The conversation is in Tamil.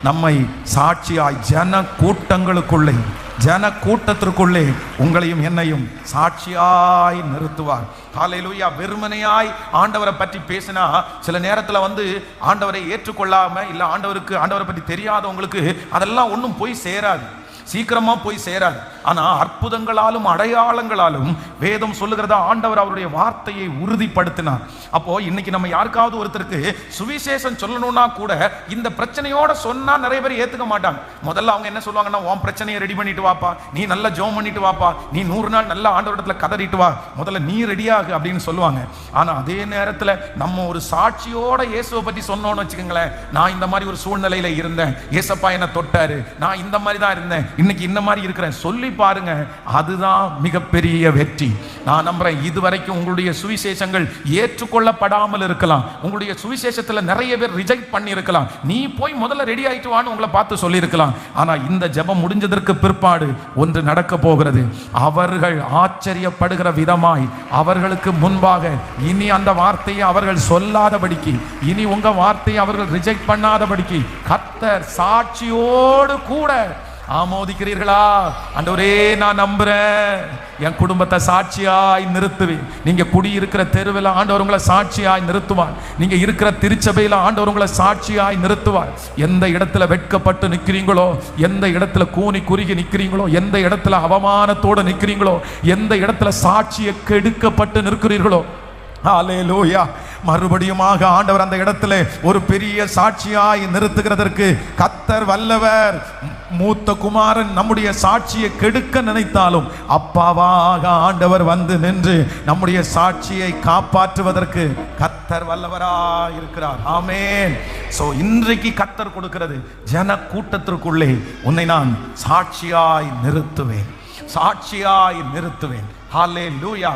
நம்மை சாட்சியாய் ஜன கூட்டங்களுக்குள்ளே, ஜன கூட்டத்திற்குள்ளே உங்களையும் என்னையும் சாட்சியாய் நிறுத்துவார். ஹல்லேலூயா. வெறுமனையாய் ஆண்டவரை பற்றி பேசினா சில நேரத்தில் ஆண்டவரை ஏற்றுக்கொள்ளாம இல்லை ஆண்டவரை பற்றி தெரியாதவங்களுக்கு அதெல்லாம் ஒன்றும் போய் சேராது, சீக்கிரமா போய் சேராது. ஆனா அற்புதங்களாலும் அடையாளங்களாலும் வேதம் சொல்லுகிறதா ஆண்டவர் அவருடைய வார்த்தையை உறுதிப்படுத்தினார். அப்போ இன்னைக்கு நம்ம யாருக்காவது ஒருத்தருக்கு சுவிசேஷம் சொல்லணும்னா கூட இந்த பிரச்சனையோட சொன்னா நிறைய பேர் ஏத்துக்க மாட்டாங்க. முதல்ல அவங்க என்ன சொல்லுவாங்கன்னா, உன் பிரச்சனையை ரெடி பண்ணிட்டு வாப்பா, நீ நல்லா ஜெபம் பண்ணிட்டு வாப்பா, நீ 100 நாள் நல்லா ஆண்டவரிடத்துல கதறிட்டு வா, முதல்ல நீ ரெடியாகு அப்படின்னு சொல்லுவாங்க. ஆனா அதே நேரத்துல நம்ம ஒரு சாட்சியோட இயேசுவை பற்றி சொன்னோம்னு வச்சுக்கோங்களேன், நான் இந்த மாதிரி ஒரு சூழ்நிலையில இருந்தேன், இயேசப்பா என்ன தொட்டாரு, நான் இந்த மாதிரி தான் இருந்தேன், இன்னைக்கு இந்த மாதிரி இருக்கிறேன் சொல்லி பாருங்க, அதுதான் மிகப்பெரிய வெற்றி. நான் நம்புறேன் இதுவரைக்கும் உங்களுடைய சுவிசேஷங்கள் ஏற்றுக்கொள்ளப்படாமல் இருக்கலாம், உங்களுடைய சுவிசேஷத்துல நிறைய பேர் ரிஜெக்ட் பண்ணி இருக்கலாம், நீ போய் முதல்ல ரெடி ஆயிட்டு வான்னு உங்களை பார்த்து சொல்லி இருக்கலாம். ஆனா இந்த ஜெபம் முடிஞ்சதற்கு பிற்பாடு ஒன்று நடக்க போகிறது. அவர்கள் ஆச்சரியப்படுகிற விதமாய் அவர்களுக்கு முன்பாக இனி அந்த வார்த்தையை அவர்கள் சொல்லாதபடிக்கு, இனி உங்க வார்த்தையை அவர்கள் ரிஜெக்ட் பண்ணாதபடிக்கு கர்த்தர் சாட்சியோடு கூட ஆமோதிக்கிறீர்களா? ஆண்டவரே நான் நம்புறேன், என் குடும்பத்தை சாட்சியாய் நிறுத்துவேன். நீங்க குடியிருக்கிற தெருவில் ஆண்டவர் உங்களை சாட்சியாய் நிறுத்துவார். நீங்க இருக்கிற திருச்சபையில் ஆண்டவர் உங்களை சாட்சியாய் நிறுத்துவார். எந்த இடத்துல வெட்கப்பட்டு நிற்கிறீங்களோ, எந்த இடத்துல கூனி குறுகி நிற்கிறீங்களோ, எந்த இடத்துல அவமானத்தோடு நிற்கிறீங்களோ, எந்த இடத்துல சாட்சியை கெடுக்கப்பட்டு நிற்கிறீர்களோ, ஹல்லேலூயா, மறுபடியுமாக ஆண்டவர் அந்த இடத்துல ஒரு பெரிய சாட்சியாய் நிறுத்துகிறதற்கு கர்த்தர் வல்லவர். மூத்த குமாரன் நம்முடைய சாட்சியை கெடுக்க நினைத்தாலும் அப்பாவாக ஆண்டவர் வந்து நின்று நம்முடைய சாட்சியை காப்பாற்றுவதற்கு கர்த்தர் வல்லவராய் இருக்கிறார். ஆமென். சோ இன்றைக்கு கர்த்தர் கொடுக்கிறது, ஜன கூட்டத்திற்குள்ளே உன்னை நான் சாட்சியாய் நிறுத்துவேன், சாட்சியாய் நிறுத்துவேன். ஹல்லேலூயா.